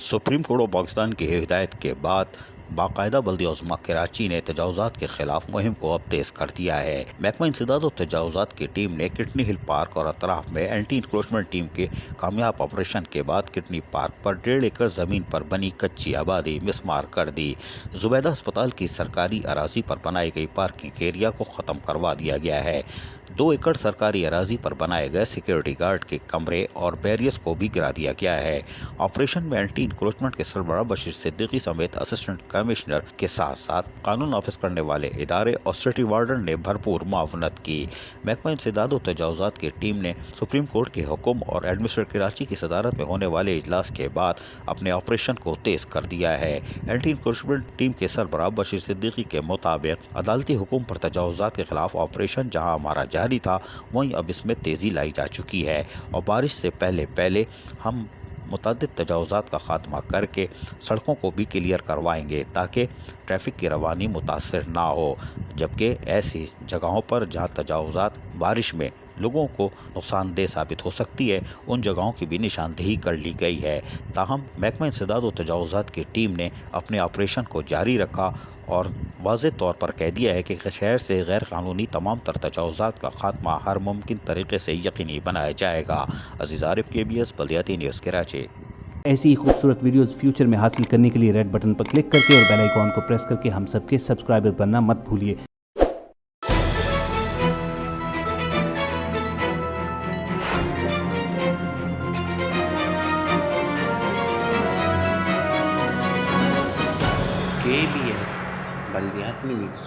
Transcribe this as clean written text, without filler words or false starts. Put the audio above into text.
Supreme court of Pakistan की हिदायत के बाद बाकायदा बल्दिया-उज़्मा कराची ने तजावुज़ात के खिलाफ मुहिम को अब तेज़ कर दिया है। महकमा इंसदाद और तजावुज़ात की टीम ने किटनी हिल पार्क और अतराफ में एंटी इंक्रोचमेंट टीम के कामयाब ऑपरेशन के बाद किटनी पार्क पर 1.5 एकड़ ज़मीन पर बनी कच्ची आबादी मिसमार कर दी। जुबैदा अस्पताल की सरकारी अराजी पर बनाई गई पार्किंग एरिया को ख़त्म करवा दिया गया है। 2 एकड़ सरकारी अराजी पर बनाए गए सिक्योरिटी गार्ड के कमरे और बैरियर्स को भी गिरा दिया गया है। ऑपरेशन में एंटी इंक्रोचमेंट के सरबराह बशीर सिद्दीकी समेत असिस्टेंट कमिश्नर के साथ साथ कानून नाफिज करने वाले इदारे और सिटी वार्डन ने भरपूर मुआवनत की। महकमा इंसदाद और तजावुज़ात की टीम ने सुप्रीम कोर्ट के हुक्म और एडमिनिस्ट्रेटर कराची की सदारत में होने वाले इजलास के बाद अपने ऑपरेशन को तेज़ कर दिया है। एंटी इंक्रोचमेंट टीम के सरबराह बशीर सिद्दीकी के मुताबिक अदालती हुक्म पर तजावुज़ात के खिलाफ ऑपरेशन जहाँ हमारा जारी था, वहीं अब इसमें तेज़ी लाई जा चुकी है और बारिश से पहले हम मुतअद्दिद तजावुज़ात का खात्मा करके सड़कों को भी क्लियर करवाएंगे ताकि ट्रैफिक की रवानी मुतासर ना हो। जबकि ऐसी जगहों पर जहां तजावुज़ात बारिश में लोगों को नुकसानदेह साबित हो सकती है, उन जगहों की भी निशानदेही कर ली गई है। ताहम महकमा इंसदाद और तजावुज़ात की टीम ने अपने ऑपरेशन को जारी रखा और वाज़ेह तौर पर कह दिया है कि शहर से गैर कानूनी तमाम तर तजावुज़ात का खात्मा हर मुमकिन तरीके से यकीनी बनाया जाएगा। अज़ीज़ आरिफ, KBS बल्दियाती न्यूज़ कराची। ऐसी ही खूबसूरत वीडियोस फ्यूचर में हासिल करने के लिए रेड बटन पर क्लिक करके और बेल आइकॉन को प्रेस करके हम सबके सब्सक्राइबर बनना मत भूलिए। KBS बल्दियाती न्यूज़।